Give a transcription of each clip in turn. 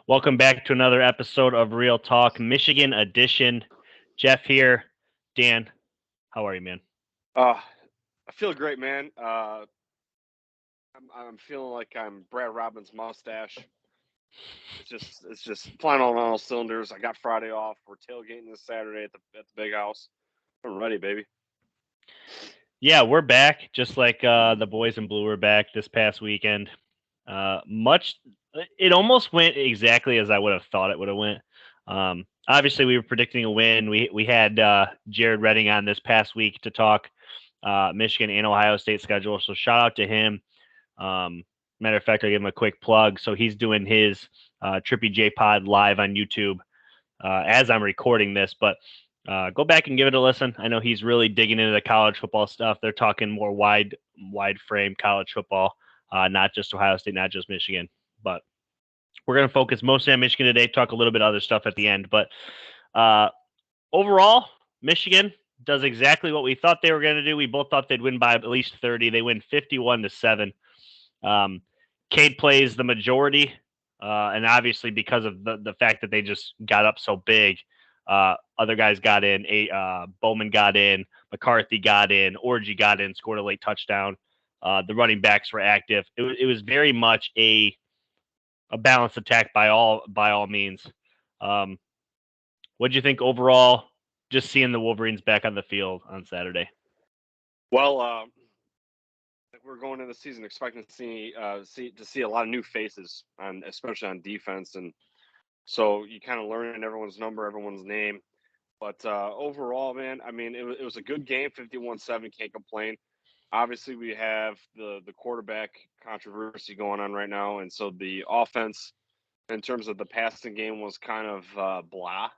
Welcome back to another episode of Real Talk Michigan edition. Jeff here. Dan, how are you, man? I feel great, man. I'm feeling like I'm Brad Robbins' mustache. It's just flying on all cylinders. I got Friday off. We're tailgating this Saturday at the big house. I'm ready, baby. Yeah, we're back, just like the boys in blue were back this past weekend. Much, it almost went exactly as I would have thought it would have went. Obviously, we were predicting a win. We had Jared Redding on this past week to talk Michigan and Ohio State schedule. So shout out to him. Matter of fact, I give him a quick plug. So he's doing his Trippy J Pod live on YouTube as I'm recording this. But go back and give it a listen. I know he's really digging into the college football stuff. They're talking more wide frame college football, not just Ohio State, not just Michigan. But we're going to focus mostly on Michigan today. Talk a little bit of other stuff at the end. But overall, Michigan does exactly what we thought they were going to do. We both thought they'd win by at least 30. They win 51-7. Cade plays the majority, and obviously because of the fact that they just got up so big, other guys got in. Bowman got in. McCarthy got in. Orji got in. Scored a late touchdown. The running backs were active. It was very much a balanced attack by all means. What do you think overall? Just seeing the Wolverines back on the field on Saturday. Well, we're going into the season expecting to see a lot of new faces, especially on defense, and so you kind of learning everyone's number, everyone's name. But overall, man, I mean, it was a good game, 51-7. Can't complain. Obviously, we have the quarterback controversy going on right now, and so the offense, in terms of the passing game, was kind of blah.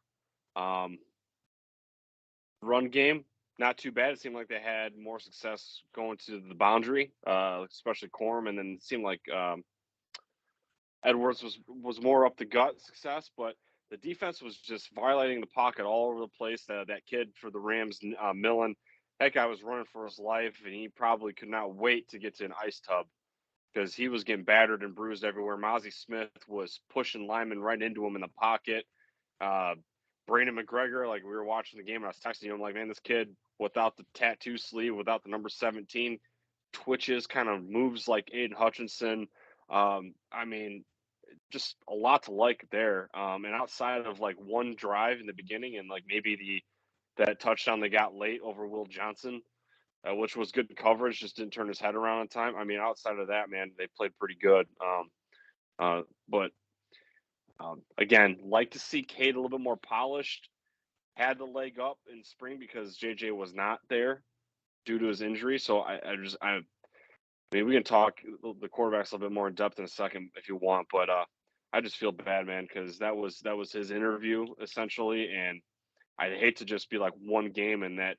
Run game, not too bad. It seemed like they had more success going to the boundary, especially Corum, and then it seemed like Edwards was more up the gut success, but the defense was just violating the pocket all over the place. That kid for the Rams, Millen, that guy was running for his life, and he probably could not wait to get to an ice tub because he was getting battered and bruised everywhere. Mozzie Smith was pushing linemen right into him in the pocket. Brandon McGregor, like we were watching the game, and I was texting you, I'm like, man, this kid without the tattoo sleeve, without the number 17, twitches, kind of moves like Aiden Hutchinson. I mean, just a lot to like there. And outside of like one drive in the beginning and like maybe that touchdown they got late over Will Johnson, which was good coverage, just didn't turn his head around in time. I mean, outside of that, man, they played pretty good. But again, like to see Cade a little bit more polished. Had the leg up in spring because JJ was not there due to his injury. So I mean, we can talk the quarterbacks a little bit more in depth in a second if you want, but I just feel bad, man, because that was his interview essentially, and I hate to just be like one game and that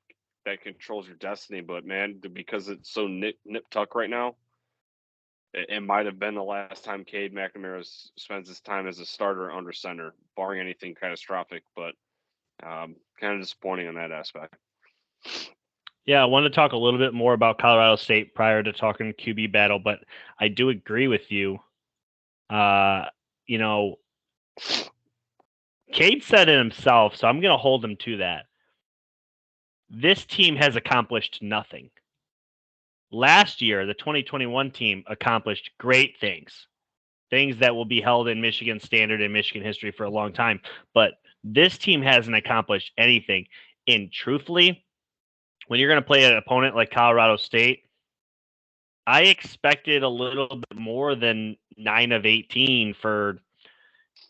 controls your destiny, but man, because it's so nip tuck right now, it might have been the last time Cade McNamara spends his time as a starter under center, barring anything catastrophic. But kind of disappointing on that aspect. Yeah, I want to talk a little bit more about Colorado State prior to talking QB battle, but I do agree with you. You know, Cade said it himself, so I'm going to hold him to that. This team has accomplished nothing. Last year, the 2021 team accomplished great things that will be held in Michigan standard and Michigan history for a long time. But this team hasn't accomplished anything. And truthfully, when you're going to play an opponent like Colorado State, I expected a little bit more than 9 of 18 for,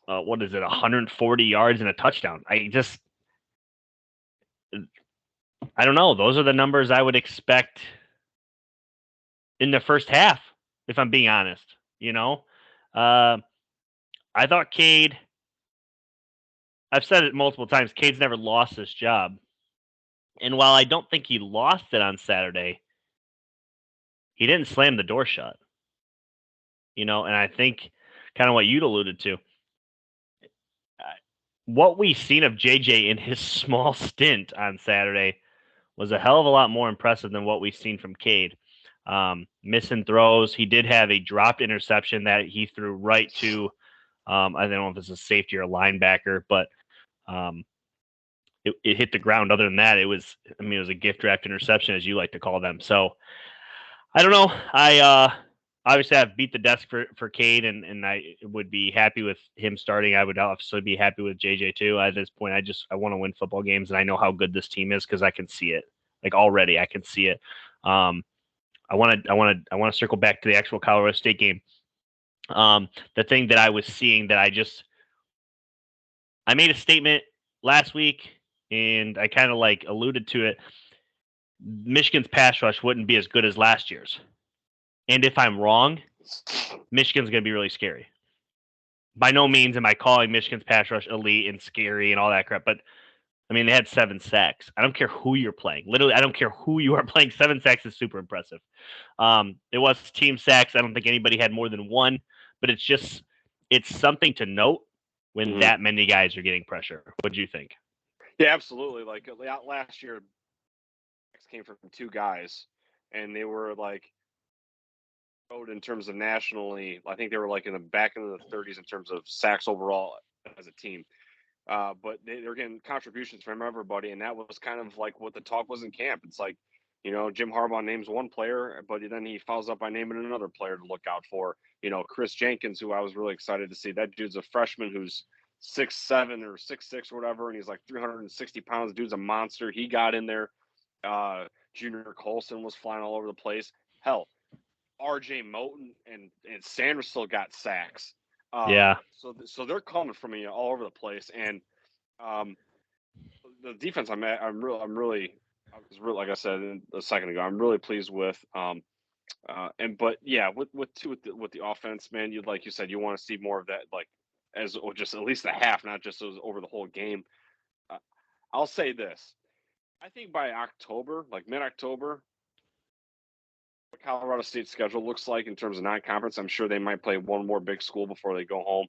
140 yards and a touchdown. I don't know. Those are the numbers I would expect in the first half, if I'm being honest. I thought Cade, I've said it multiple times, Cade's never lost this job. And while I don't think he lost it on Saturday, he didn't slam the door shut. And I think kind of what you'd alluded to, what we've seen of JJ in his small stint on Saturday was a hell of a lot more impressive than what we've seen from Cade. Missing throws. He did have a dropped interception that he threw right to I don't know if it's a safety or a linebacker, but it hit the ground. Other than that, it was a gift wrapped interception, as you like to call them. So I don't know. I obviously I've beat the desk for Cade, and I would be happy with him starting. I would also be happy with JJ too. At this point, I want to win football games, and I know how good this team is because I can see it. Like already, I can see it. I want to circle back to the actual Colorado State game. The thing that I was seeing that I made a statement last week, and I kind of like alluded to it. Michigan's pass rush wouldn't be as good as last year's. And if I'm wrong, Michigan's going to be really scary. By no means am I calling Michigan's pass rush elite and scary and all that crap, but I mean, they had 7 sacks. I don't care who you're playing. Literally, I don't care who you are playing. 7 sacks is super impressive. It was team sacks. I don't think anybody had more than one, but it's something to note when that many guys are getting pressure. What do you think? Yeah, absolutely. Like last year, came from 2 guys, and they were like in terms of nationally. I think they were like in the back in the 30s in terms of sacks overall as a team. But they're getting contributions from everybody, and that was kind of like what the talk was in camp. It's like, Jim Harbaugh names one player, but then he follows up by naming another player to look out for. Chris Jenkins, who I was really excited to see. That dude's a freshman who's 6'7" or 6'6" or whatever, and he's like 360 pounds. Dude's a monster. He got in there. Junior Colson was flying all over the place. Hell, RJ Moten and Sanders still got sacks. Yeah. So they're coming from me all over the place, and the defense I was really, like I said a second ago, I'm really pleased with. But yeah, with the offense, man, like you said, you want to see more of that, like or just at least a half, not just over the whole game. I'll say this: I think by October, like mid-October, what Colorado State's schedule looks like in terms of non-conference, I'm sure they might play one more big school before they go home.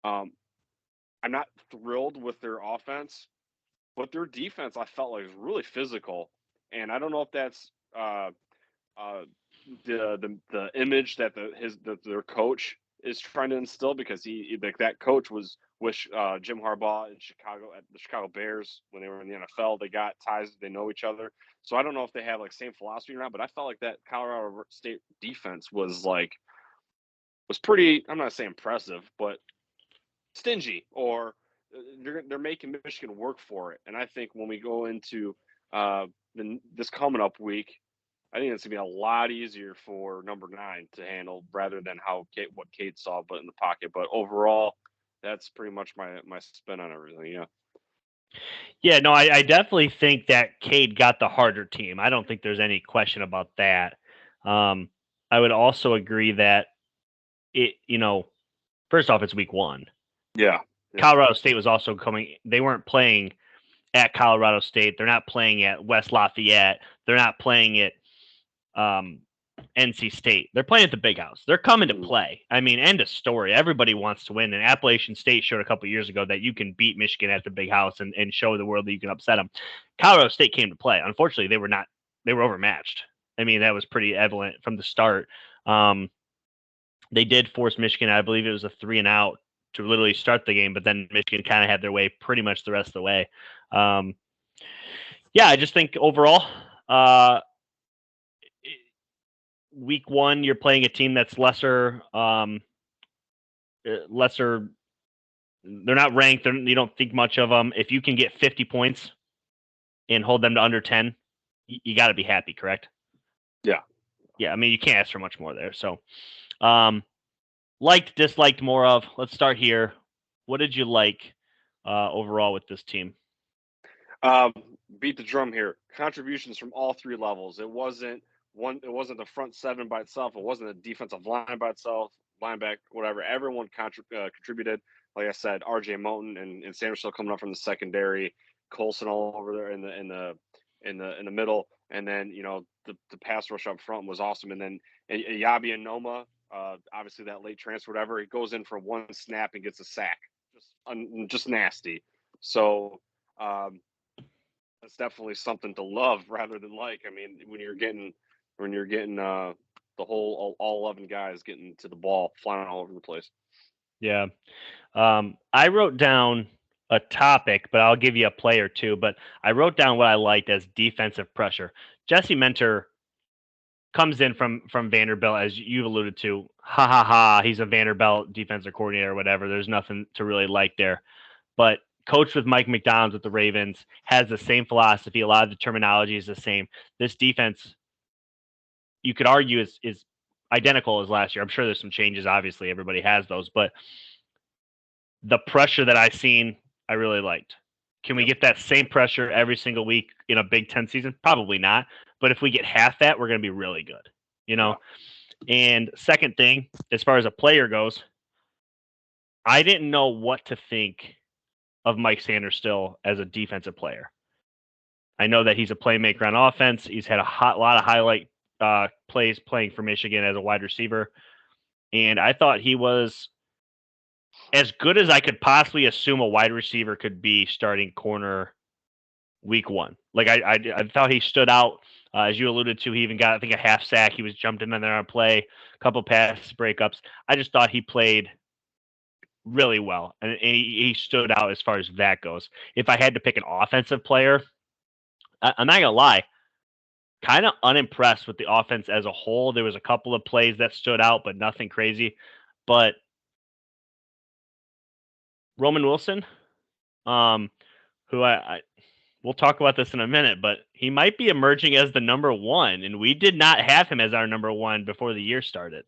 I'm not thrilled with their offense, but their defense I felt like was really physical, and I don't know if that's the image that their coach is trying to instill, because that coach was with Jim Harbaugh in Chicago at the Chicago Bears when they were in the NFL. They got ties, they know each other. So I don't know if they have like same philosophy or not, but I felt like that Colorado State defense was pretty, I'm not saying impressive, but stingy, or they're making Michigan work for it. And I think when we go into this coming up week, I think it's gonna be a lot easier for number 9 to handle rather than what Cade saw, but in the pocket. But overall, that's pretty much my spin on everything. Yeah. Yeah, no, I definitely think that Cade got the harder team. I don't think there's any question about that. I would also agree that first off, it's week 1. Yeah. Colorado State was also coming. They weren't playing at Colorado State. They're not playing at West Lafayette. They're not playing at NC State. They're playing at the Big House. They're coming to play. I mean, end of story. Everybody wants to win. And Appalachian State showed a couple years ago that you can beat Michigan at the Big House and show the world that you can upset them. Colorado State came to play. Unfortunately, they were not. They were overmatched. I mean, that was pretty evident from the start. They did force Michigan. I believe it was a 3-and-out to literally start the game, but then Michigan kind of had their way pretty much the rest of the way. Yeah, I just think overall, week 1, you're playing a team that's lesser. They're not ranked. You don't think much of them. If you can get 50 points and hold them to under 10, you got to be happy, correct? Yeah. Yeah, I mean, you can't ask for much more there. So, liked, disliked more of. Let's start here. What did you like overall with this team? Beat the drum here. Contributions from all 3 levels. It wasn't the front 7 by itself. It wasn't a defensive line by itself, linebacker, whatever. Everyone contributed. Like I said, RJ Moten and Sanders still coming up from the secondary. Colson all over there in the middle, and then the pass rush up front was awesome. And then Yabi and Noma, obviously that late transfer, whatever, he goes in for 1 snap and gets a sack. Just nasty. So that's definitely something to love rather than like. I mean, when you're getting the whole all 11 guys getting to the ball, flying all over the place. Yeah. I wrote down a topic, but I'll give you a player too. But I wrote down what I liked as defensive pressure. Jesse Mentor comes in from Vanderbilt, as you've alluded to. Ha ha ha! He's a Vanderbilt defensive coordinator or whatever. There's nothing to really like there. But coached with Mike McDonald with the Ravens, has the same philosophy. A lot of the terminology is the same. This defense, you could argue, is identical as last year. I'm sure there's some changes. Obviously, everybody has those, but the pressure that I seen, I really liked. Can we Yep. get that same pressure every single week in a Big Ten season? Probably not. But if we get half that, we're going to be really good. You know. Yeah. And second thing, as far as a player goes, I didn't know what to think of Mike Sanders still as a defensive player. I know that he's a playmaker on offense. He's had a lot of highlight plays playing for Michigan as a wide receiver, and I thought he was as good as I could possibly assume a wide receiver could be starting corner week one. Like I thought he stood out. As you alluded to, he even got, I think, a half sack. He was jumped in there on a play, a couple pass breakups. I just thought he played really well, and he stood out as far as that goes. If I had to pick an offensive player, I'm not gonna lie, kind of unimpressed with the offense as a whole. There was a couple of plays that stood out, but nothing crazy. But Roman Wilson, um, who I we'll talk about this in a minute, but he might be emerging as the number one, and we did not have him as our number one before the year started.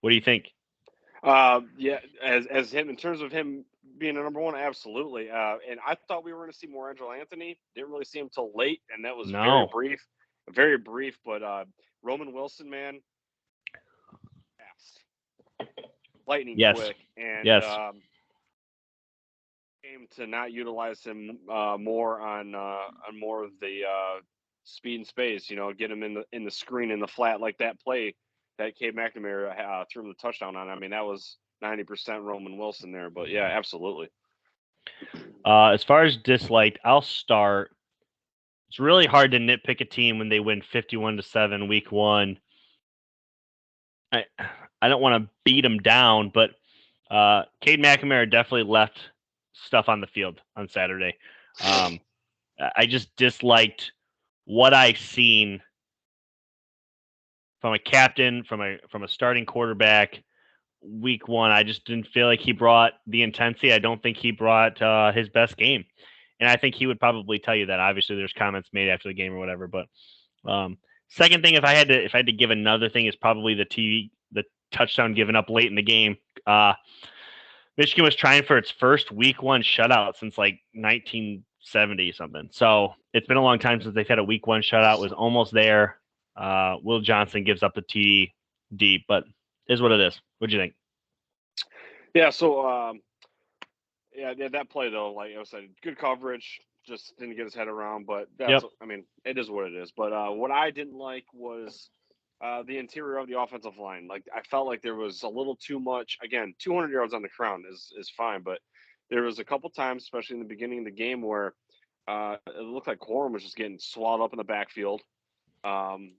What do you think? Yeah, as him in terms of him being a number one, absolutely. And I thought we were going to see more Angelo Anthony. Didn't really see him till late, and that was No. very brief. But Roman Wilson, man, fast, lightning Yes. quick, and Yes. came to not utilize him more on more of the speed and space. You know, get him in the screen in the flat like that play that Cade McNamara threw him the touchdown on. I mean, that was 90% Roman Wilson there. But yeah, absolutely. As far as disliked, I'll start. It's really hard to nitpick a team when they win 51-7 week one. I don't want to beat them down, but Cade McNamara definitely left stuff on the field on Saturday. I just disliked what I seen from a captain, from a starting quarterback. Week one, I just didn't feel like he brought the intensity. I don't think he brought his best game, and I think he would probably tell you that. Obviously, there's comments made after the game or whatever. But second thing, if I had to give another thing, is probably the touchdown given up late in the game. Michigan was trying for its first week one shutout since like 1970 something. So it's been a long time since they've had a week one shutout. It was almost there. Will Johnson gives up the TD deep, but is what it is. What'd you think? Yeah. So yeah, that play though, like I said, good coverage. Just didn't get his head around, but that's, Yep. I mean, it is what it is. But what I didn't like was the interior of the offensive line. Like I felt like there was a little too much. Again, 200 yards on the ground is fine, but there was a couple times, especially in the beginning of the game, where it looked like Corum was just getting swallowed up in the backfield. Um,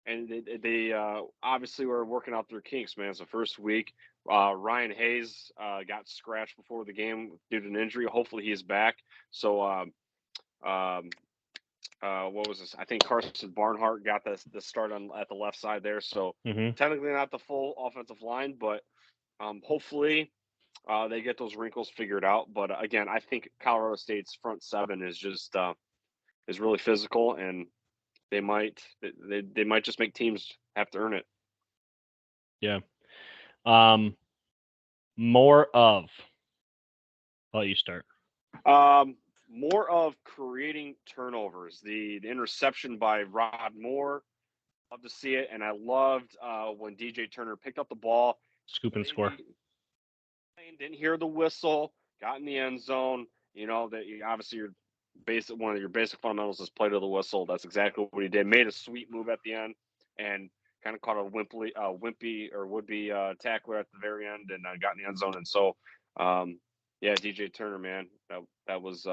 and they obviously were working out their kinks, man. So first week, Ryan Hayes got scratched before the game due to an injury. Hopefully he's back. So what was this? I think Carson Barnhart got the start on at the left side there. So Mm-hmm. technically not the full offensive line, but hopefully they get those wrinkles figured out. But again, I think Colorado State's front seven is just is really physical, and they might just make teams have to earn it. Yeah. Um, more of. I'll let you start. More of creating turnovers. The interception by Rod Moore, love to see it, and I loved when DJ Turner picked up the ball, Scoop and score. didn't hear the whistle, got in the end zone. You know that obviously one of your basic fundamentals is play to the whistle. That's exactly what he did. Made a sweet move at the end, and kind of caught a wimpy or would be tackler at the very end, and got in the end zone. And so, yeah, DJ Turner, man, that was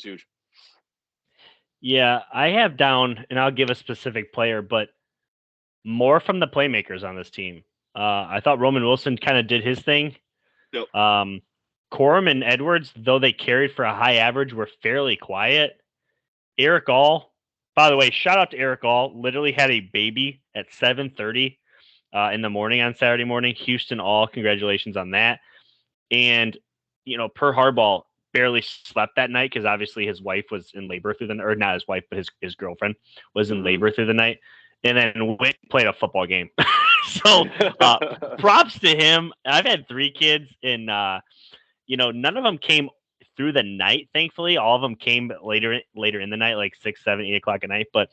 huge. Yeah, I have down, and I'll give a specific player, but more from the playmakers on this team. I thought Roman Wilson kind of did his thing. Yep. Corum and Edwards, though they carried for a high average, were fairly quiet. Eric All, by the way, shout out to Eric All. Literally had a baby at 7:30 in the morning on Saturday morning. Houston All, congratulations on that. And per Harbaugh, barely slept that night because obviously his wife was in labor through the night, or not his wife, but his girlfriend was in labor through the night, and then went played a football game. So props to him. I've had 3 kids, and none of them came through the night. Thankfully, all of them came later in the night, like 6, 7, 8 o'clock at night. But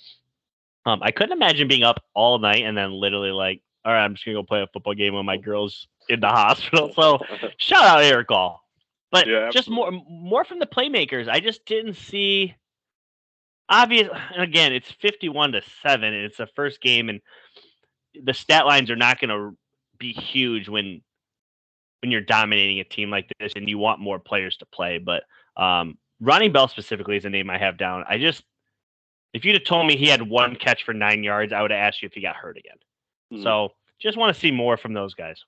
I couldn't imagine being up all night and then literally like, all right, I'm just gonna go play a football game when my girl's in the hospital. So shout out Eric All. But just more from the playmakers. I just didn't see obvious. Again, it's 51-7, and it's the first game, and the stat lines are not going to be huge when you're dominating a team like this, and you want more players to play. But Ronnie Bell specifically is a name I have down. If you'd have told me he had 1 catch for 9 yards, I would have asked you if he got hurt again. Mm-hmm. So just want to see more from those guys.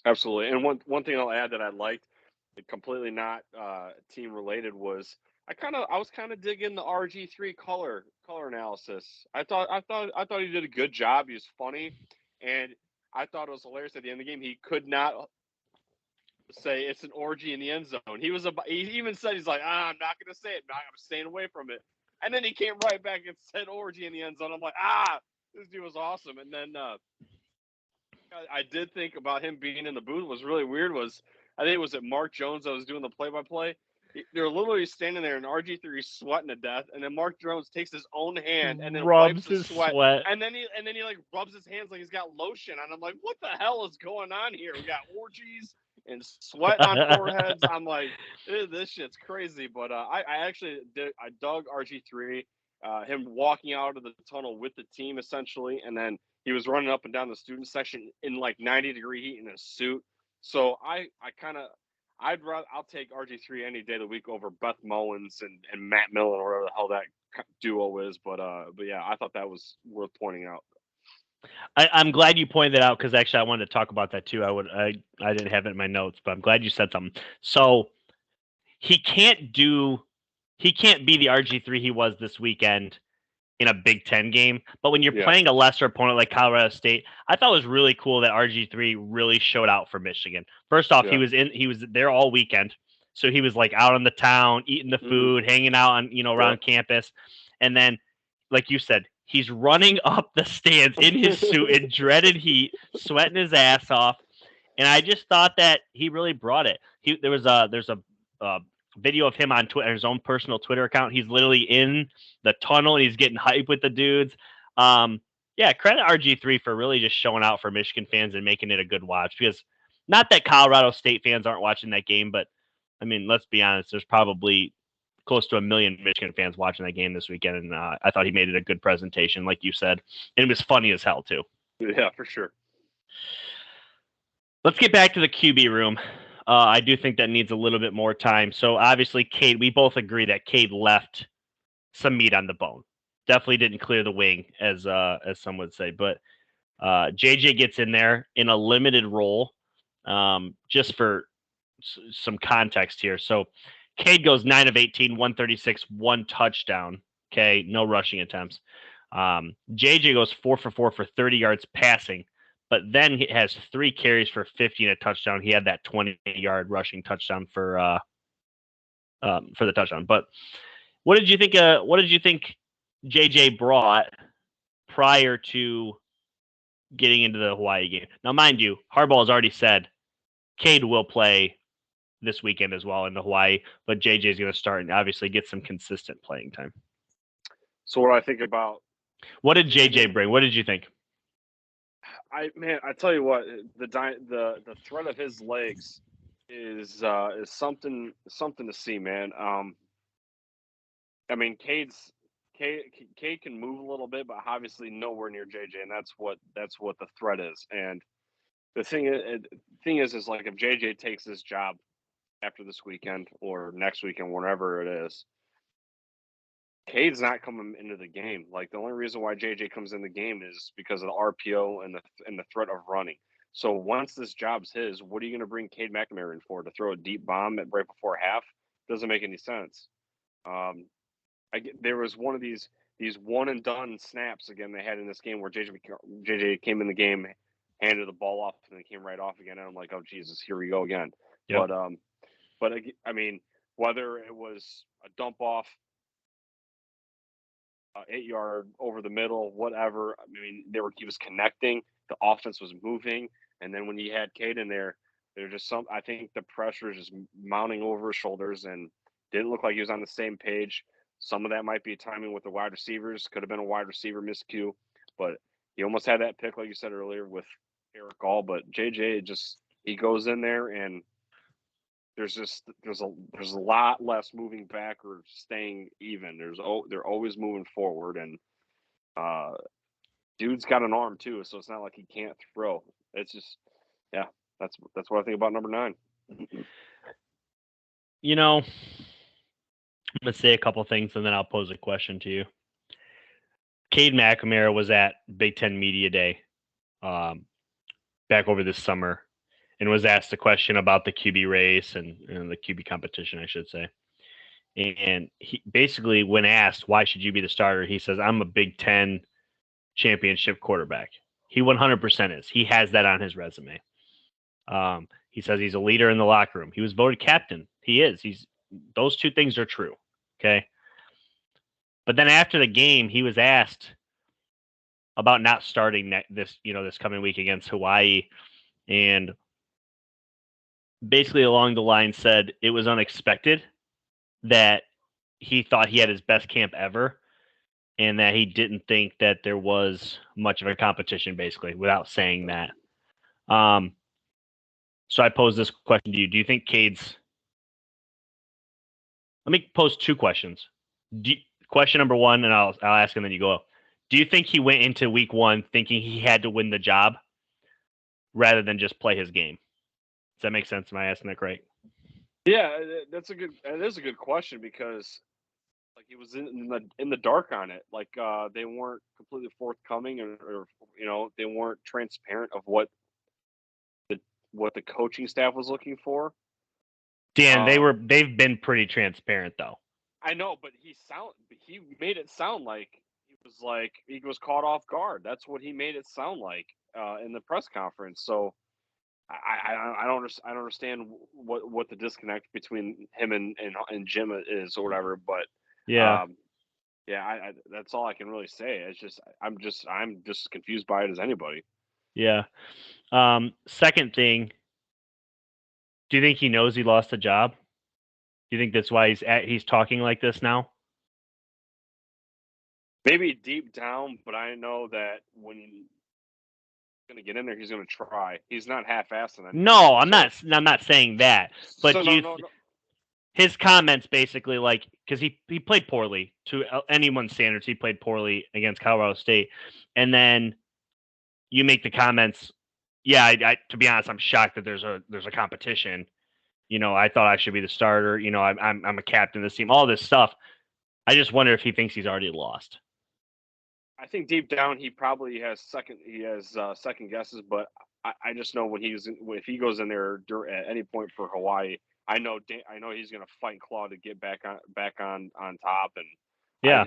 Absolutely. And one thing I'll add that I liked, completely not team related, was I was kind of digging the RG3 color analysis. I thought he did a good job. He was funny, and I thought it was hilarious at the end of the game. He could not say it's an orgy in the end zone. He even said, he's like, I'm not going to say it. I'm staying away from it. And then he came right back and said orgy in the end zone. I'm like, this dude was awesome. And then I did think about him being in the booth. Was really weird I think it was Mark Jones that was doing the play-by-play. They're literally standing there, and RG3 sweating to death, and then Mark Jones takes his own hand and then wipes his sweat. And then he like rubs his hands like he's got lotion. And I'm like, what the hell is going on here? We got orgies and sweat on foreheads. I'm like, this shit's crazy. But I actually dug RG3, him walking out of the tunnel with the team essentially, and then he was running up and down the student section in like 90-degree heat in a suit. So I'll take RG3 any day of the week over Beth Mullins and Matt Millen or whatever the hell that duo is. But yeah, I thought that was worth pointing out. I'm glad you pointed that out, because actually I wanted to talk about that too. I didn't have it in my notes, but I'm glad you said something. So he can't be the RG3 he was this weekend in a Big Ten game. But when you're playing a lesser opponent like Colorado State, I thought it was really cool that RG3 really showed out for Michigan. First off, he was there all weekend. So he was like out on the town, eating the food, hanging out on, around campus. And then, like you said, he's running up the stands in his suit in dreaded heat, sweating his ass off. And I just thought that he really brought it. There's a video of him on Twitter, his own personal Twitter account. He's literally in the tunnel and he's getting hype with the dudes. Credit RG3 for really just showing out for Michigan fans and making it a good watch, because not that Colorado State fans aren't watching that game, but I mean, let's be honest, there's probably close to 1 million Michigan fans watching that game this weekend. And I thought he made it a good presentation, like you said, and it was funny as hell too. Yeah, for sure. Let's get back to the QB room. I do think that needs a little bit more time. So obviously, Cade, we both agree that Cade left some meat on the bone. Definitely didn't clear the wing, as some would say. But JJ gets in there in a limited role, just for some context here. So Cade goes 9 of 18, 136, 1 touchdown. Okay, no rushing attempts. JJ goes 4 for 4 for 30 yards passing. But then he has 3 carries for 50 and a touchdown. He had that 20-yard rushing touchdown for the touchdown. But what did you think? What did you think JJ brought prior to getting into the Hawaii game? Now, mind you, Harbaugh has already said Cade will play this weekend as well in the Hawaii, but JJ is going to start and obviously get some consistent playing time. So what do I think about? What did JJ bring? What did you think? I tell you what, the threat of his legs is something to see, man. I mean, Cade can move a little bit, but obviously nowhere near JJ, and that's what the threat is. And the thing is like, if JJ takes this job after this weekend or next weekend, whenever it is, Cade's not coming into the game. Like, the only reason why JJ comes in the game is because of the RPO and the threat of running. So once this job's his, what are you going to bring Cade McNamara in for? To throw a deep bomb right before half? Doesn't make any sense. There was one of these one and done snaps again they had in this game where JJ came in the game, handed the ball off, and then came right off again. And I'm like, oh Jesus, here we go again. Yep. But I mean, whether it was a dump off, 8-yard over the middle, whatever. I mean, he was connecting. The offense was moving, and then when you had Cade in there, there's just I think the pressure is just mounting over his shoulders, and didn't look like he was on the same page. Some of that might be timing with the wide receivers. Could have been a wide receiver miscue, but he almost had that pick, like you said earlier, with Eric All. But JJ he goes in there and there's a lot less moving back or staying even. They're always moving forward, and dude's got an arm too, so it's not like he can't throw. It's just that's what I think about number 9. You know, I'm gonna say a couple things and then I'll pose a question to you. Cade McNamara was at Big Ten Media Day back over this summer and was asked a question about the QB race and the QB competition, I should say. And he basically, when asked, why should you be the starter? He says, I'm a Big Ten championship quarterback. He 100% is. He has that on his resume. He says he's a leader in the locker room. He was voted captain. He is. Those two things are true. Okay. But then after the game, he was asked about not starting this coming week against Hawaii, and basically along the line said it was unexpected that he thought he had his best camp ever and that he didn't think that there was much of a competition, basically, without saying that. So I pose this question to you. Do you think Cade's... Let me pose two questions. Question number one, and I'll ask and then you go. Do you think he went into week 1 thinking he had to win the job rather than just play his game? Does that make sense? Am I asking that correct? Yeah, it is a good question because like he was in the dark on it. Like they weren't completely forthcoming or they weren't transparent of what the coaching staff was looking for. Dan, they've been pretty transparent though. I know, but he made it sound like he was caught off guard. That's what he made it sound like in the press conference. So I don't understand what the disconnect between him and Jim is or whatever. But yeah, that's all I can really say. It's just I'm just confused by it as anybody. Yeah. Second thing, do you think he knows he lost a job? Do you think that's why he's talking like this now? Maybe deep down, but I know that when he's going to get in there, he's going to try. He's not half-assing it. No, I'm not saying that. But his comments basically, like, because he played poorly to anyone's standards, he played poorly against Colorado State, and then you make the comments. Yeah, I to be honest, I'm shocked that there's a competition. I thought I should be the starter. I'm a captain of this team. All this stuff. I just wonder if he thinks he's already lost. I think deep down he probably has second guesses, but I just know if he goes in there at any point for Hawaii, I know he's going to fight and claw to get back on top, and yeah,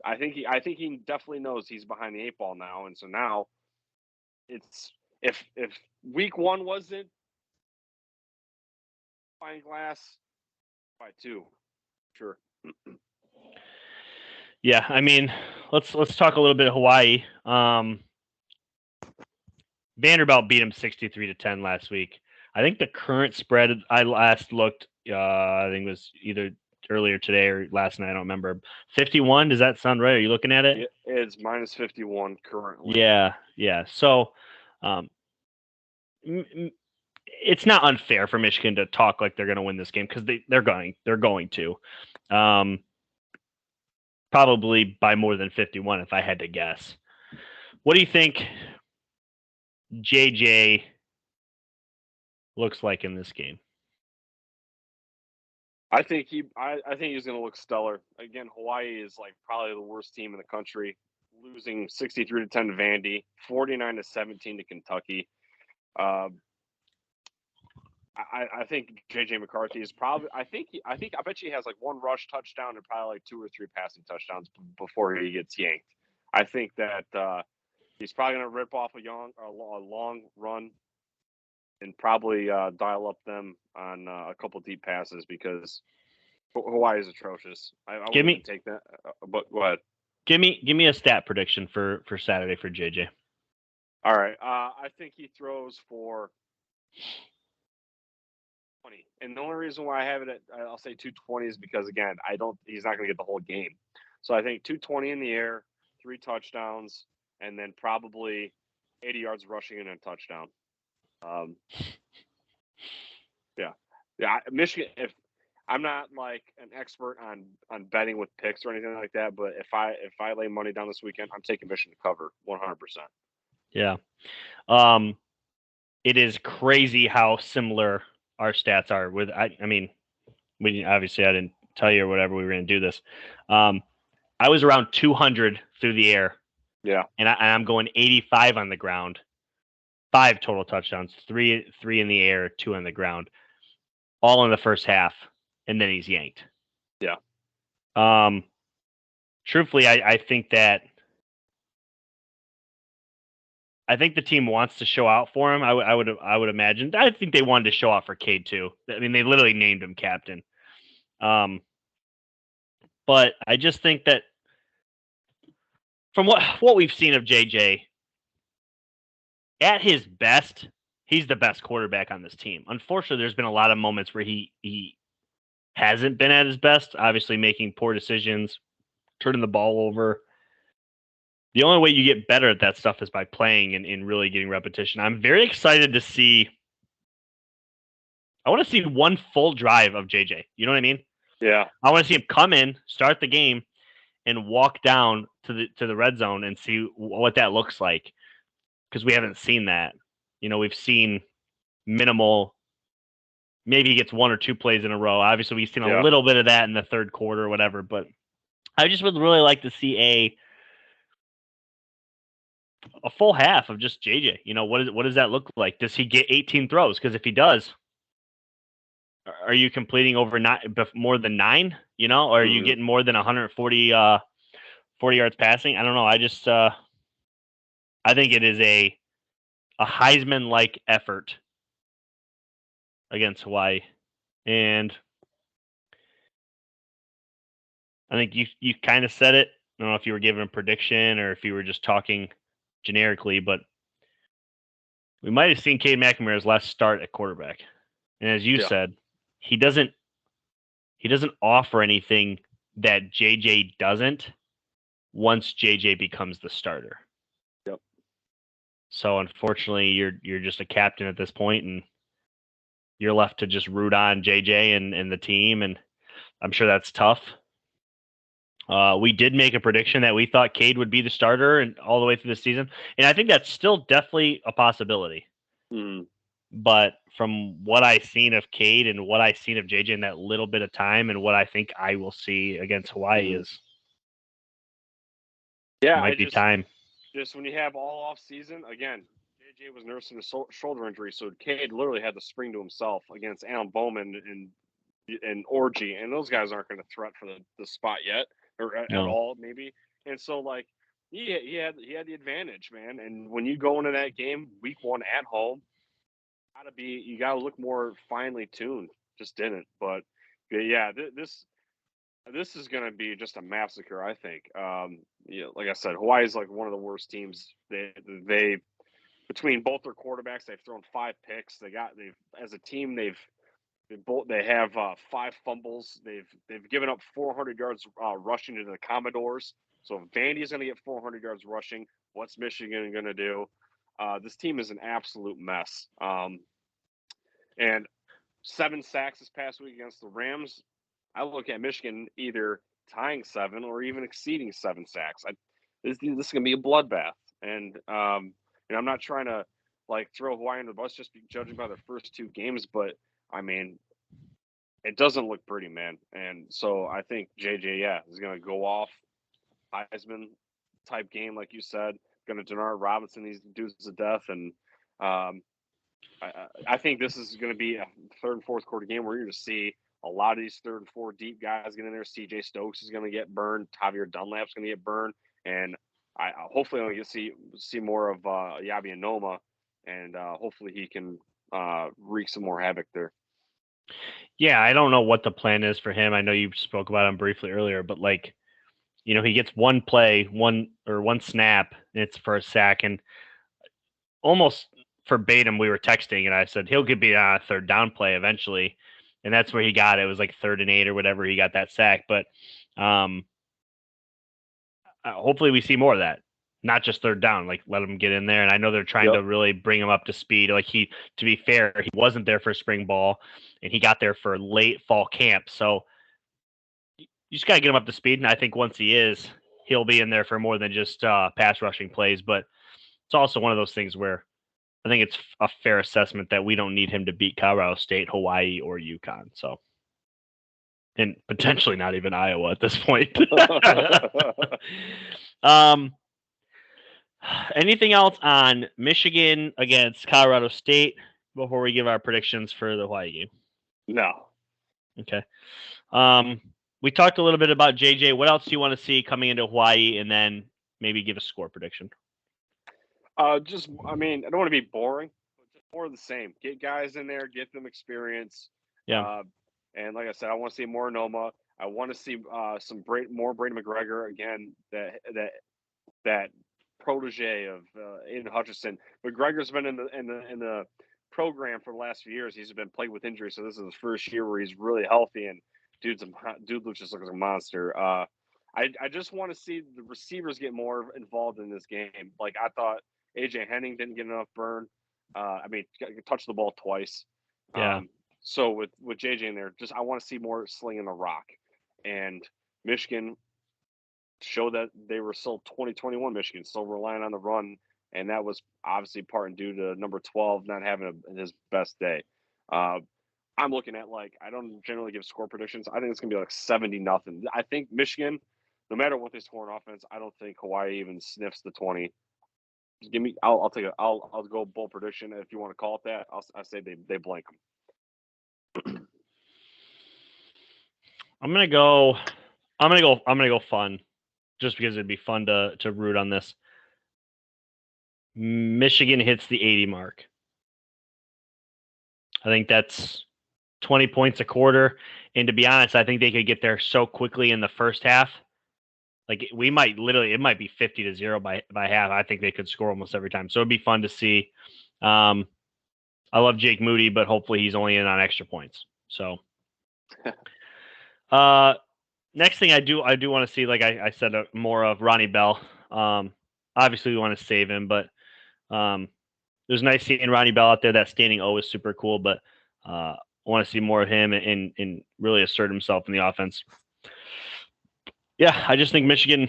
I think he definitely knows he's behind the 8 ball now, and so now it's if week 1 wasn't fine glass, by 2, sure. Yeah, I mean, let's talk a little bit of Hawaii. Vanderbilt beat him 63-10 last week. I think the current spread I last looked, I think it was either earlier today or last night. I don't remember. 51. Does that sound right? Are you looking at it? It's minus 51 currently. Yeah. So, it's not unfair for Michigan to talk like they're going to win this game because they're going to. Probably by more than 51 if I had to guess. What do you think JJ looks like in this game? I think he's going to look stellar. Again, Hawaii is like probably the worst team in the country, losing 63-10 to Vandy, 49-17 to Kentucky. I think JJ McCarthy is probably. I bet you he has like one rush touchdown and probably like 2 or 3 passing touchdowns before he gets yanked. I think that he's probably going to rip off a long run and probably dial up them on a couple deep passes because Hawaii is atrocious. I wouldn't even take that. But go ahead. Give me a stat prediction for Saturday for JJ. All right. I think he throws for 20. And the only reason why I have it at I'll say 220 is because again, he's not going to get the whole game. So I think 220 in the air, 3 touchdowns, and then probably 80 yards rushing and a touchdown. Yeah. Michigan. If I'm not like an expert on betting with picks or anything like that, but if I lay money down this weekend, I'm taking Michigan to cover 100%. Yeah. It is crazy how similar our stats are. I mean, obviously I didn't tell you or whatever we were going to do this. I was around 200 through the air. Yeah. And I'm going 85 on the ground. 5 total touchdowns, 3 in the air, 2 on the ground, all in the first half, and then he's yanked. Yeah. Truthfully, I think that the team wants to show out for him. I would imagine. I think they wanted to show out for Cade too. I mean, they literally named him captain. But I just think that from what we've seen of JJ, at his best, he's the best quarterback on this team. Unfortunately, there's been a lot of moments where he hasn't been at his best, obviously making poor decisions, turning the ball over. The only way you get better at that stuff is by playing and really getting repetition. I'm very excited to see. I want to see one full drive of JJ. You know what I mean? Yeah. I want to see him come in, start the game, and walk down to the red zone and see what that looks like. Because we haven't seen that. We've seen minimal. Maybe he gets 1 or 2 plays in a row. Obviously, we've seen a little bit of that in the third quarter or whatever. But I just would really like to see a full half of just JJ. What does that look like? Does he get 18 throws? Because if he does, are you completing over more than 9? Or are you getting more than 140 40 yards passing? I don't know. I just I think it is a Heisman-like effort against Hawaii, and I think you kind of said it. I don't know if you were giving a prediction or if you were just talking generically, but we might have seen Cade McNamara's last start at quarterback. And as you said, he doesn't offer anything that JJ doesn't once JJ becomes the starter. Yep. So unfortunately, you're just a captain at this point, and you're left to just root on JJ and the team, and I'm sure that's tough. We did make a prediction that we thought Cade would be the starter and all the way through the season, and I think that's still definitely a possibility. Mm-hmm. But from what I've seen of Cade and what I've seen of JJ in that little bit of time, and what I think I will see against Hawaii is, might be time. Just when you have all off season, again, JJ was nursing a shoulder injury, so Cade literally had the spring to himself against Alan Bowman and Orgy, and those guys aren't going to threat for the spot yet or at all, maybe. And so like he had the advantage, man. And when you go into that game, week 1 at home, you gotta look more finely tuned. Just didn't, but yeah, this is going to be just a massacre, I think. Like I said, Hawaii is like one of the worst teams. They between both their quarterbacks, they've thrown 5 picks. As a team, they have 5 fumbles. They've given up 400 yards rushing to the Commodores. So if Vandy is going to get 400 yards rushing, what's Michigan going to do? This team is an absolute mess. And 7 sacks this past week against the Rams. I look at Michigan either tying 7 or even exceeding 7 sacks. This is going to be a bloodbath, and I'm not trying to like throw Hawaii under the bus just judging by their first 2 games, but I mean, it doesn't look pretty, man. And so I think JJ, is going to go off Heisman type game, like you said. Going to Denard Robinson these dudes to death, and I think this is going to be a third and fourth quarter game where you're going to see a lot of these third and four deep guys get in there. CJ Stokes is going to get burned. Javier Dunlap's going to get burned, and I hopefully I'm going to see more of Yabi Anoma, and hopefully he can wreak some more havoc there. Yeah, I don't know what the plan is for him. I know you spoke about him briefly earlier, but like, he gets one play, one snap, and it's for a sack, and almost verbatim we were texting, and I said he'll be on a third down play eventually, and that's where he got it. It was like 3rd and 8 or whatever. He got that sack, but hopefully we see more of that. Not just third down, like let him get in there. And I know they're trying to really bring him up to speed. Like to be fair, he wasn't there for spring ball, and he got there for late fall camp. So you just got to get him up to speed. And I think once he is, he'll be in there for more than just pass rushing plays. But it's also one of those things where I think it's a fair assessment that we don't need him to beat Colorado State, Hawaii, or UConn. So, and potentially not even Iowa at this point. Anything else on Michigan against Colorado State before we give our predictions for the Hawaii game? No. Okay. We talked a little bit about JJ. What else do you want to see coming into Hawaii, and then maybe give a score prediction? I mean, I don't want to be boring, but just more of the same. Get guys in there, get them experience. Yeah. And like I said, I want to see more Noma. I want to see more Brady McGregor again. That protege of Aiden Hutchinson. McGregor's been in the program for the last few years. He's been plagued with injuries, so this is his first year where he's really healthy, and dude just looks like a monster. I just want to see the receivers get more involved in this game. Like I thought AJ Henning didn't get enough burn. I mean, touched the ball twice. Yeah. So with JJ in there, I want to see more slinging the rock. And Michigan show that they were still 2021 Michigan, still relying on the run, and that was obviously part and due to number 12 not having his best day. I'm looking at I don't generally give score predictions. I think it's gonna be like 70-0. I think Michigan, no matter what they score in offense, I don't think Hawaii even sniffs the 20. Give me, I'll take I'll go bold prediction if you want to call it that. I say they blank them. I'm gonna go fun, just because it'd be fun to root on this. Michigan hits the 80 mark. I think that's 20 points a quarter. And to be honest, I think they could get there so quickly in the first half. Like it might be 50-0 by half. I think they could score almost every time. So it'd be fun to see. I love Jake Moody, but hopefully he's only in on extra points. So next thing I do want to see, like I said, more of Ronnie Bell. Obviously we want to save him, but it was nice seeing Ronnie Bell out there. That standing O is super cool, but I want to see more of him and really assert himself in the offense. Yeah, I just think Michigan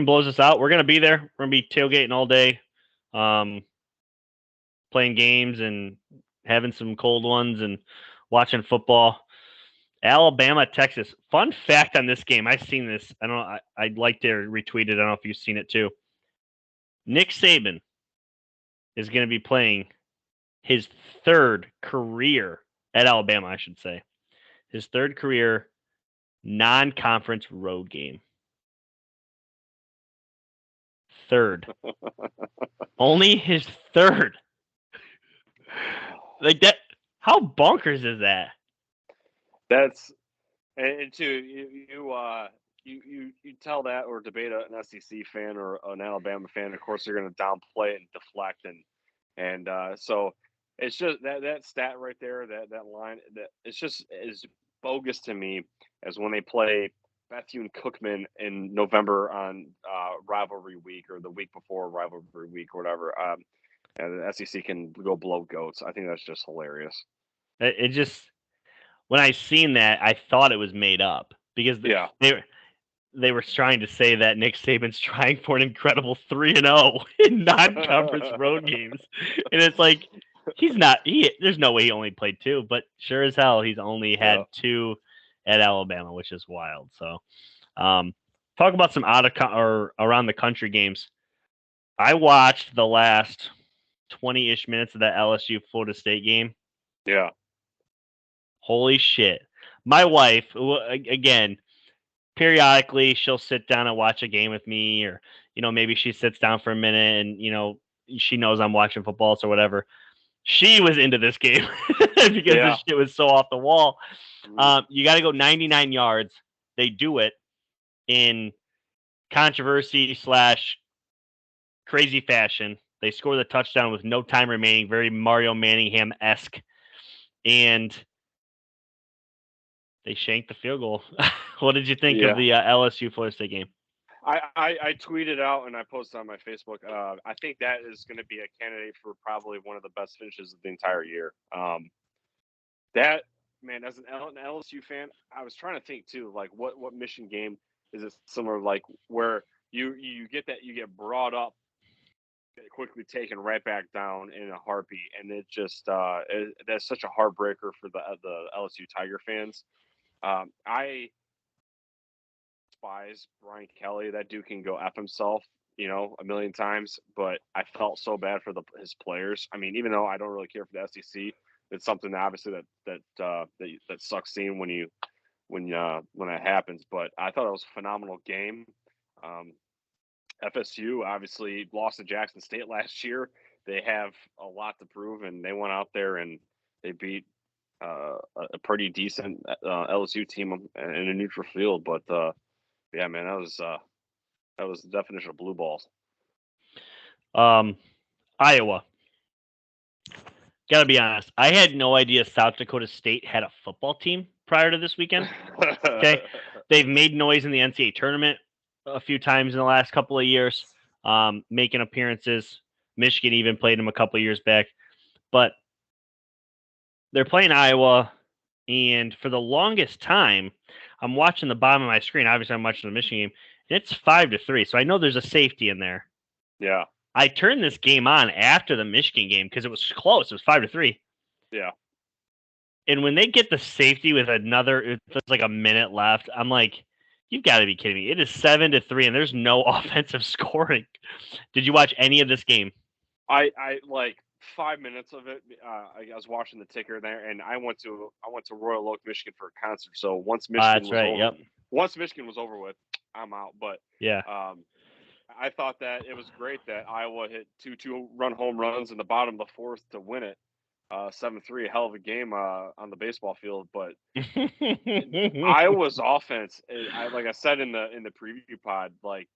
blows us out. We're going to be there. We're going to be tailgating all day, playing games and having some cold ones and watching football. Alabama, Texas. Fun fact on this game. I've seen this. I don't know. I'd like to retweet it. I don't know if you've seen it too. Nick Saban is going to be playing his third career at Alabama, I should say. His third career non-conference road game. Third. Only his third. Like that. How bonkers is that? That's and too you tell that or debate an SEC fan or an Alabama fan. Of course, they're going to downplay it and deflect and so it's just that stat right there, that line, that it's just as bogus to me as when they play Bethune Cookman in November on rivalry week or the week before rivalry week or whatever. And the SEC can go blow goats. I think that's just hilarious. It just, when I seen that, I thought it was made up because they were trying to say that Nick Saban's trying for an incredible 3-0 in non-conference road games, and it's like he's not. There's no way he only played 2, but sure as hell he's only had 2 at Alabama, which is wild. So, talk about some or around the country games. I watched the last 20-ish minutes of that LSU Florida State game. Yeah. Holy shit. My wife, again, periodically she'll sit down and watch a game with me, or maybe she sits down for a minute and she knows I'm watching football or whatever. She was into this game because Yeah. this shit was so off the wall. Mm. You got to go 99 yards. They do it in controversy / crazy fashion. They score the touchdown with no time remaining, very Mario Manningham-esque, and they shanked the field goal. What did you think of the LSU Florida State game? I tweeted out and I posted on my Facebook. I think that is going to be a candidate for probably one of the best finishes of the entire year. That, man, as an LSU fan, I was trying to think too, like what Michigan game is it similar, like where you get brought up, get quickly taken right back down in a heartbeat, and it just that's such a heartbreaker for the LSU Tiger fans. I despise Brian Kelly. That dude can go F himself, a million times. But I felt so bad for his players. I mean, even though I don't really care for the SEC, it's something obviously that sucks seeing when that happens. But I thought it was a phenomenal game. FSU obviously lost to Jackson State last year. They have a lot to prove, and they went out there and they beat a pretty decent LSU team in a neutral field. But yeah, man, that was the definition of blue balls. Iowa. Gotta be honest, I had no idea South Dakota State had a football team prior to this weekend. Okay, they've made noise in the NCAA tournament a few times in the last couple of years, making appearances. Michigan even played them a couple of years back, but they're playing Iowa, and for the longest time, I'm watching the bottom of my screen. Obviously, I'm watching the Michigan game, and it's 5-3. So I know there's a safety in there. Yeah. I turned this game on after the Michigan game because it was close. It was 5-3. Yeah. And when they get the safety with it's like a minute left, I'm like, you've got to be kidding me. It is 7-3, and there's no offensive scoring. Did you watch any of this game? I like 5 minutes of it. I was watching the ticker there, and I went to Royal Oak, Michigan for a concert. So once Michigan was over, Yep. Once Michigan was over with, I'm out. But yeah, I thought that it was great that Iowa hit two run home runs in the bottom of the fourth to win it. 7-3, a hell of a game on the baseball field. But Iowa's offense, like I said in the preview pod, like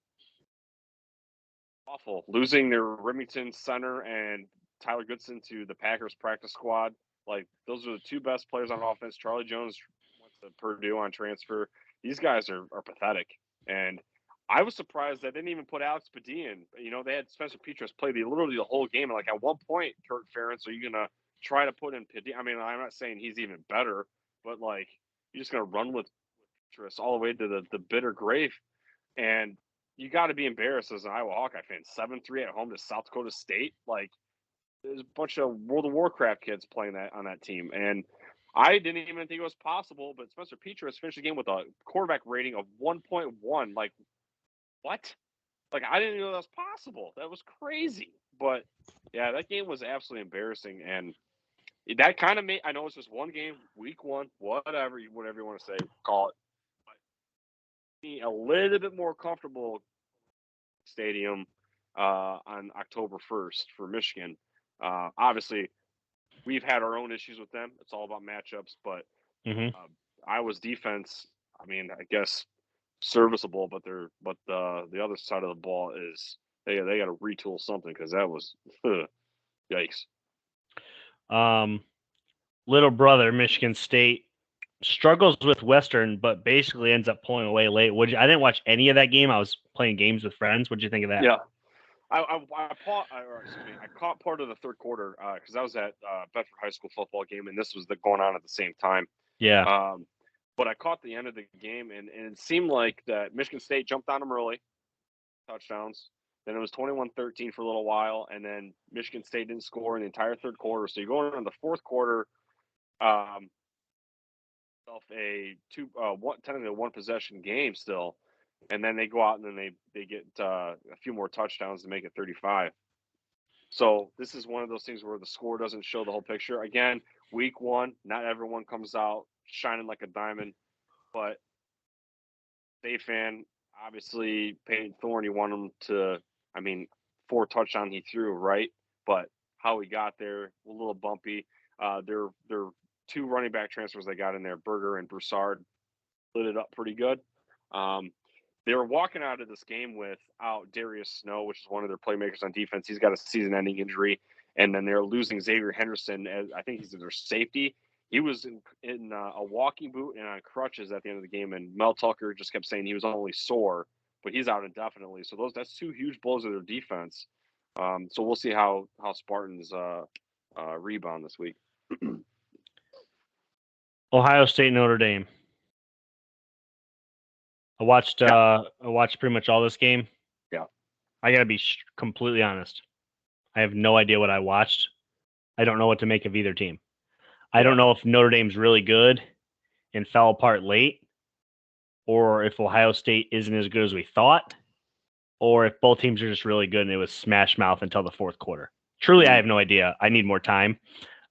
awful. Losing their Remington center and Tyler Goodson to the Packers practice squad. Like those are the two best players on offense. Charlie Jones went to Purdue on transfer. These guys are pathetic. And I was surprised they didn't even put Alex Padilla in. They had Spencer Petras play literally the whole game. And like at one point, Kirk Ferentz, are you gonna try to put in Padilla? I mean, I'm not saying he's even better, but like you're just gonna run with Petras all the way to the bitter grave. And you got to be embarrassed as an Iowa Hawkeye fan. 7-3 at home to South Dakota State. Like, there's a bunch of World of Warcraft kids playing on that team. And I didn't even think it was possible, but Spencer Petras finished the game with a quarterback rating of 1.1. Like, what? Like, I didn't know that was possible. That was crazy. But, yeah, that game was absolutely embarrassing. And that kind of made – I know it's just one game, week one, whatever you want to say, call it. A little bit more comfortable stadium on October 1st for Michigan. Obviously, we've had our own issues with them. It's all about matchups, but Iowa's defense, I mean, I guess serviceable, but the other side of the ball is they got to retool something because that was yikes. Little brother, Michigan State, struggles with Western, but basically ends up pulling away late. I didn't watch any of that game. I was playing games with friends. What'd you think of that? Yeah, I caught part of the third quarter because I was at Bedford High School football game, and this was going on at the same time. Yeah. But I caught the end of the game, and it seemed like that Michigan State jumped on them early, touchdowns. Then it was 21-13 for a little while, and then Michigan State didn't score in the entire third quarter. So you're going into the fourth quarter, technically a one possession game still, and then they go out and then they get a few more touchdowns to make it 35. So this is one of those things where the score doesn't show the whole picture. Again, week one, not everyone comes out shining like a diamond, but State fan, obviously Peyton Thorne, you want him to, I mean, 4 touchdown he threw, right? But how he got there, a little bumpy. Their 2 running back transfers they got in there, Berger and Broussard, lit it up pretty good. They were walking out of this game without Darius Snow, which is one of their playmakers on defense. He's got a season-ending injury, and then they're losing Xavier Henderson as I think he's their safety. He was in a walking boot and on crutches at the end of the game, and Mel Tucker just kept saying he was only sore, but he's out indefinitely. So that's 2 huge blows to their defense. So we'll see how Spartans rebound this week. Ohio State, Notre Dame. I watched pretty much all this game. Yeah. I got to be completely honest. I have no idea what I watched. I don't know what to make of either team. I don't know if Notre Dame's really good and fell apart late, or if Ohio State isn't as good as we thought, or if both teams are just really good and it was smash mouth until the fourth quarter. Truly, I have no idea. I need more time.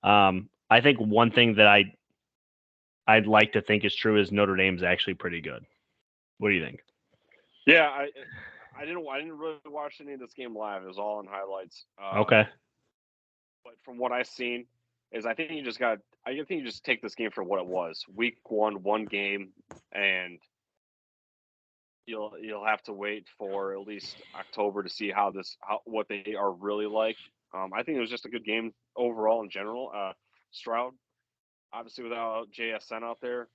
I think one thing that I'd like to think is true is Notre Dame's actually pretty good. What do you think? Yeah, I didn't really watch any of this game live. It was all in highlights. Okay. But from what I've seen, I think you just take this game for what it was. Week one game, and you'll have to wait for at least October to see what they are really like. I think it was just a good game overall in general. Stroud, obviously without JSN out there,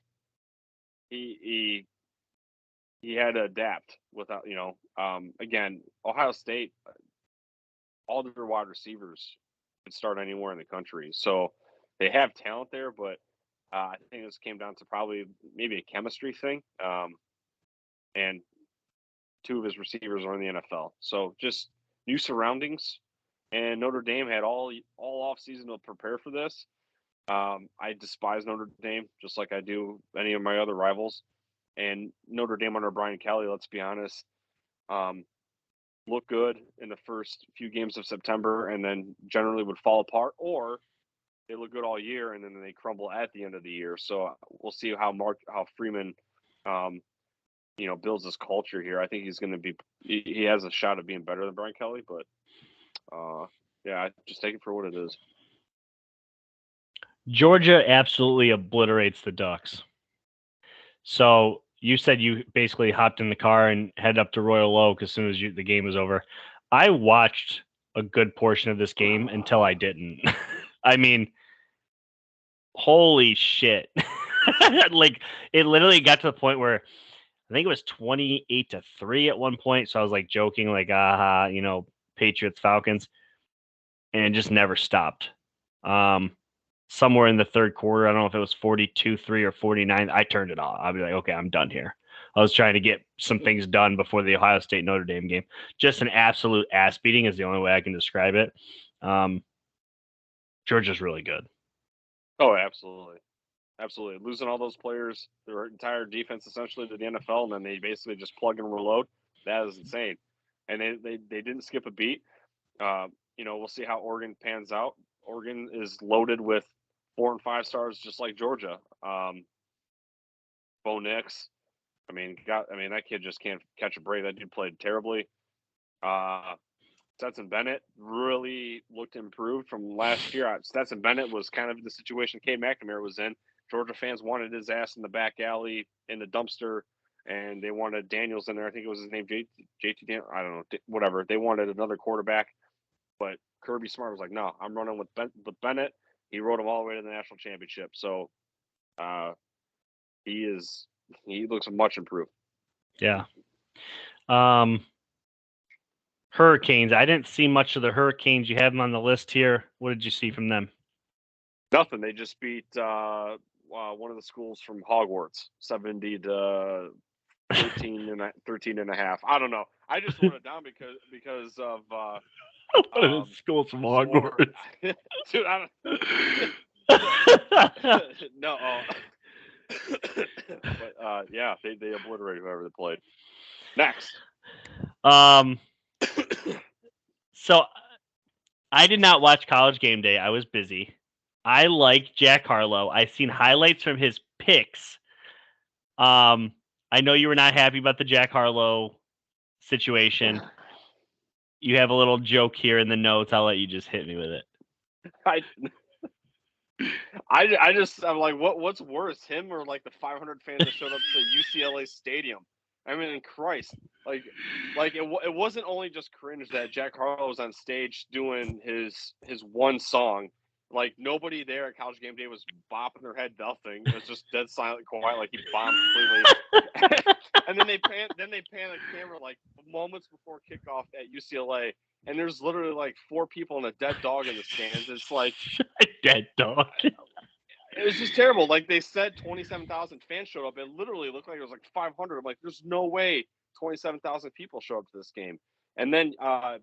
he had to adapt without, again, Ohio State, all their wide receivers could start anywhere in the country. So they have talent there, but I think this came down to probably maybe a chemistry thing. And 2 of his receivers are in the NFL. So just new surroundings. And Notre Dame had all off season to prepare for this. I despise Notre Dame just like I do any of my other rivals. And Notre Dame under Brian Kelly, let's be honest, look good in the first few games of September and then generally would fall apart, or they look good all year and then they crumble at the end of the year. So we'll see how Freeman, builds this culture here. I think he's going to be. He has a shot of being better than Brian Kelly, but I just take it for what it is. Georgia absolutely obliterates the Ducks. So you said you basically hopped in the car and headed up to Royal Oak as soon as the game was over. I watched a good portion of this game until I didn't. I mean, holy shit. Like, it literally got to the point where I think it was 28-3 at one point. So I was like joking, like, Patriots, Falcons, and it just never stopped. Somewhere in the third quarter, I don't know if it was 42-3 or 49. I turned it off. I'll be like, okay, I'm done here. I was trying to get some things done before the Ohio State Notre Dame game. Just an absolute ass beating is the only way I can describe it. Georgia's really good. Oh, absolutely. Absolutely. Losing all those players, their entire defense essentially to the NFL, and then they basically just plug and reload. That is insane. And they didn't skip a beat. We'll see how Oregon pans out. Oregon is loaded with 4 and 5 stars, just like Georgia. Bo Nix. That kid just can't catch a break. That dude played terribly. Stetson Bennett really looked improved from last year. Stetson Bennett was kind of the situation Cade McNamara was in. Georgia fans wanted his ass in the back alley, in the dumpster, and they wanted Daniels in there. I think it was his name, JT Daniels. I don't know, whatever. They wanted another quarterback, but Kirby Smart was like, no, I'm running with Bennett. He rode him all the way to the national championship. So he looks much improved. Yeah. Hurricanes. I didn't see much of the Hurricanes. You have them on the list here. What did you see from them? Nothing. They just beat one of the schools from Hogwarts, 70-13 and a half. I don't know. I just wrote it down because of one of the schools from Hogwarts. Dude, I don't. No. But they obliterated whoever they played. Next. So I did not watch College Game Day. I was busy. I like Jack Harlow. I've seen highlights from his picks. I know you were not happy about the Jack Harlow situation. You have a little joke here in the notes. I'll let you just hit me with it. I I'm like, what's worse, him or like the 500 fans that showed up to UCLA Stadium? I mean, in Christ, like it wasn't only just cringe that Jack Harlow was on stage doing his one song. Like nobody there at College Game Day was bopping their head, nothing. It was just dead silent, quiet, like he bombed completely. And then they pan the camera like moments before kickoff at UCLA, and there's literally like 4 people and a dead dog in the stands. It's like Dead dog. it was just terrible. Like they said, 27,000 fans showed up. It literally looked like it was like 500. I'm like, there's no way 27,000 people show up to this game. And then, real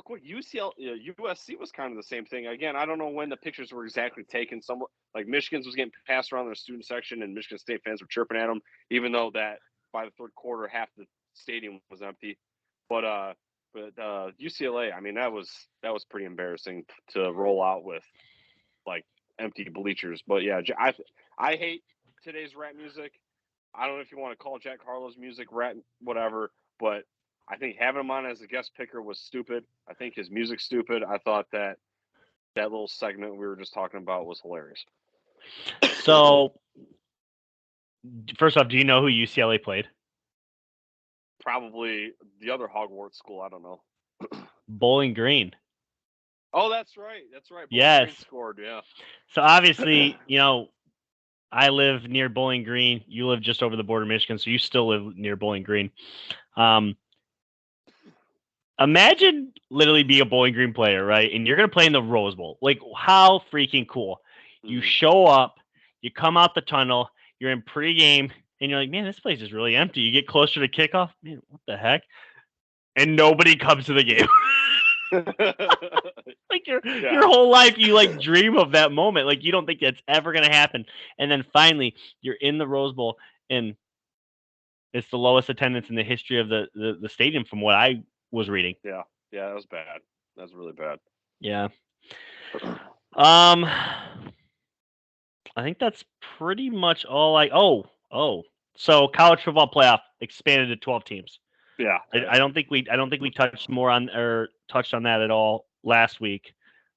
quick, USC was kind of the same thing. Again, I don't know when the pictures were exactly taken. Some like Michigan's was getting passed around their student section, and Michigan State fans were chirping at them, even though that by the third quarter, half the stadium was empty. But UCLA, I mean, that was pretty embarrassing to roll out with like empty bleachers. But yeah, I hate today's rap music. I don't know if you want to call Jack Harlow's music rap, whatever, but I think having him on as a guest picker was stupid. I think his music's stupid. I thought that little segment we were just talking about was hilarious. So, first off, do you know who UCLA played? Probably the other Hogwarts school. I don't know. Bowling Green. Oh, that's right. That's right. Bowling Yes. Green scored. Yeah. So obviously, I live near Bowling Green. You live just over the border of Michigan, so you still live near Bowling Green. Imagine literally being a Bowling Green player, right? And you're going to play in the Rose Bowl. Like, how freaking cool. You show up, you come out the tunnel, you're in pregame, and you're like, man, this place is really empty. You get closer to kickoff. Man, what the heck? And nobody comes to the game. Like your whole life, you like dream of that moment. Like you don't think that's ever going to happen. And then finally, you're in the Rose Bowl, and it's the lowest attendance in the history of the stadium from what I was reading. Yeah, that was bad. That was really bad. Yeah. I think that's pretty much all so college football playoff expanded to 12 teams. Yeah. I don't think we touched on that at all last week.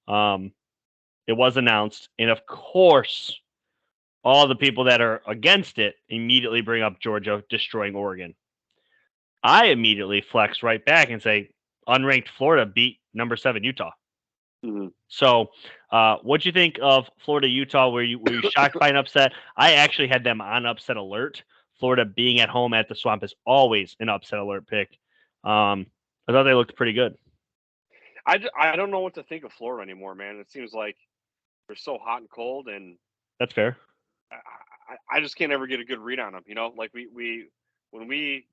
It was announced, and of course, all the people that are against it immediately bring up Georgia destroying Oregon. I immediately flex right back and say unranked Florida beat number 7 Utah. Mm-hmm. So, what'd you think of Florida Utah? Were you shocked by an upset? I actually had them on upset alert. Florida being at home at the Swamp is always an upset alert pick. I thought they looked pretty good. I don't know what to think of Florida anymore, man. It seems like they're so hot and cold, and that's fair. I just can't ever get a good read on them. Like we when we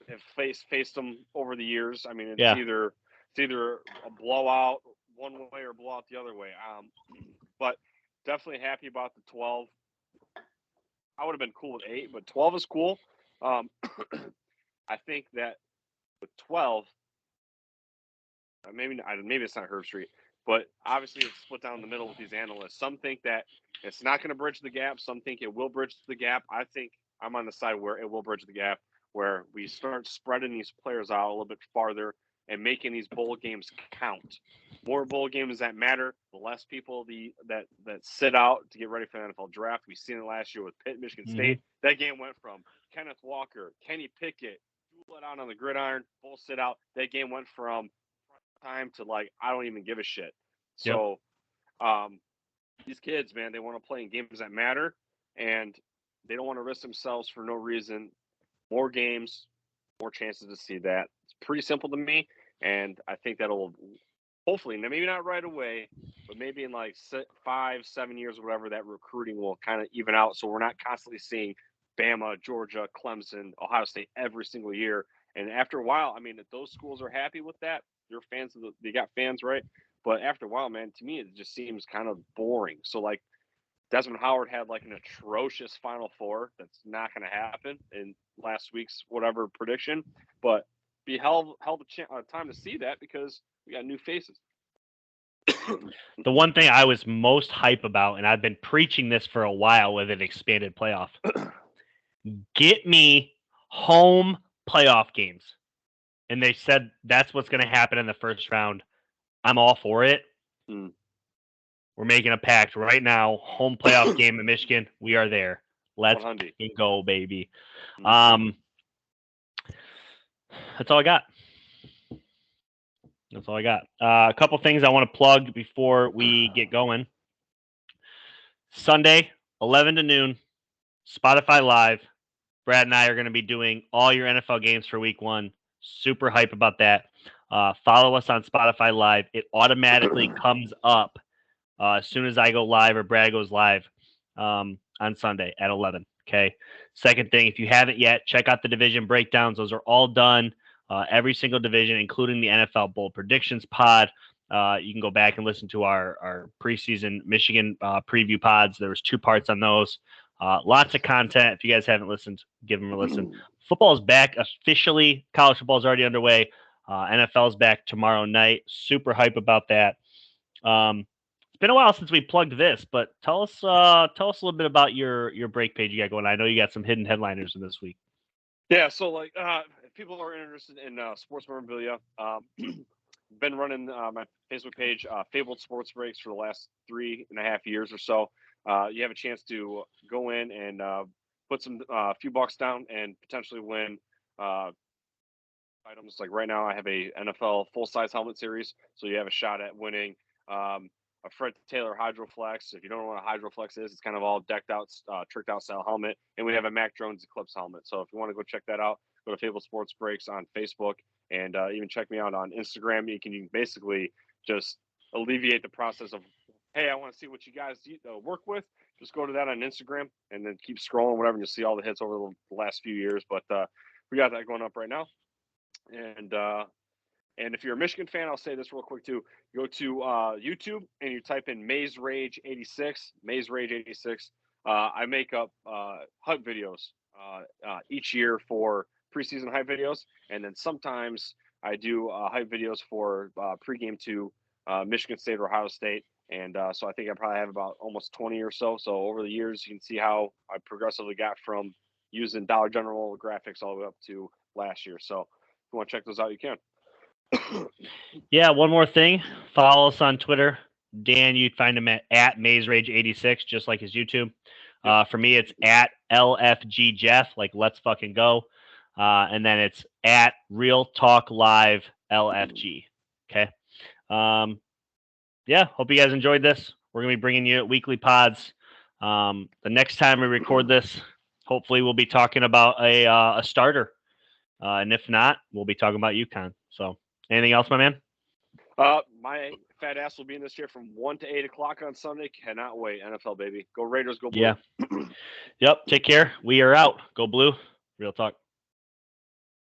have faced them over the years. I mean, it's either a blowout one way or blowout the other way. But definitely happy about the 12. I would have been cool with 8, but 12 is cool. I think that with 12, maybe it's not Herb Street, but obviously it's split down the middle with these analysts. Some think that it's not going to bridge the gap. Some think it will bridge the gap. I think I'm on the side where it will bridge the gap, where we start spreading these players out a little bit farther and making these bowl games count. More bowl games that matter, the less people that sit out to get ready for the NFL draft. We've seen it last year with Pitt, Michigan State. That game went from Kenneth Walker, Kenny Pickett, let out on the gridiron, both sit out. That game went from time to like I don't even give a shit. So these kids, man, they want to play in games that matter, and they don't want to risk themselves for no reason. More games, more chances to see that. It's pretty simple to me, and I think that'll hopefully, maybe not right away, but maybe in like 5-7 years or whatever, that recruiting will kind of even out, so we're not constantly seeing Bama, Georgia, Clemson, Ohio State every single year. And after a while, I mean, if those schools are happy with that, they're fans of they got fans, right? But after a while, man, to me, it just seems kind of boring. So like Desmond Howard had like an atrocious Final Four. That's not going to happen in last week's whatever prediction, but be held time to see that because we got new faces. The one thing I was most hype about, and I've been preaching this for a while with an expanded playoff, get me home playoff games. And they said that's what's going to happen in the first round. I'm all for it. Mm. We're making a pact right now. Home playoff game in Michigan. We are there. Let's go, baby. That's all I got. A couple things I want to plug before we get going. Sunday, 11 to noon, Spotify Live. Brad and I are going to be doing all your NFL games for week 1. Super hype about that. Follow us on Spotify Live. It automatically comes up as soon as I go live or Brad goes live on Sunday at 11. Okay. Second thing, if you haven't yet, check out the division breakdowns. Those are all done. Every single division, including the NFL Bowl Predictions pod. You can go back and listen to our preseason Michigan preview pods. There was 2 parts on those. Lots of content. If you guys haven't listened, give them a listen. Football is back officially. College football is already underway. NFL is back tomorrow night. Super hype about that. It's been a while since we plugged this, but tell us a little bit about your break page you got going. I know you got some hidden headliners in this week. Yeah, so like if people are interested in sports memorabilia, been running my Facebook page, Fabled Sports Breaks, for the last 3.5 years or so. You have a chance to go in and put some few bucks down and potentially win items. Like right now, I have a NFL full-size helmet series, so you have a shot at winning a Fred Taylor Hydroflex. If you don't know what a Hydroflex is, it's kind of all decked out, tricked out style helmet. And we have a Mac Jones Eclipse helmet. So if you want to go check that out, go to Fabled Sports Breaks on Facebook, and even check me out on Instagram. You can basically just alleviate the process of, hey, I want to see what you guys work with. Just go to that on Instagram and then keep scrolling, whatever, and you'll see all the hits over the last few years. But we got that going up right now. And if you're a Michigan fan, I'll say this real quick too. Go to YouTube and you type in Maze Rage 86. Maze Rage 86. I make up hype videos each year for preseason hype videos, and then sometimes I do hype videos for pregame to Michigan State or Ohio State. And so I think I probably have about almost 20 or so. So over the years, you can see how I progressively got from using Dollar General graphics all the way up to last year. So if you want to check those out, you can. Yeah, one more thing. Follow us on Twitter. Dan, you'd find him at MazeRage86, just like his YouTube. For me, it's at LFGJeff, like let's fucking go. And then it's at Real Talk Live LFG. Okay. Yeah, hope you guys enjoyed this. We're going to be bringing you weekly pods. The next time we record this, hopefully we'll be talking about a starter. And if not, we'll be talking about UConn. So anything else, my man? My fat ass will be in this chair from 1 to 8 o'clock on Sunday. Cannot wait. NFL, baby. Go Raiders, go Blue. Yeah. Yep. Take care. We are out. Go Blue. Real talk.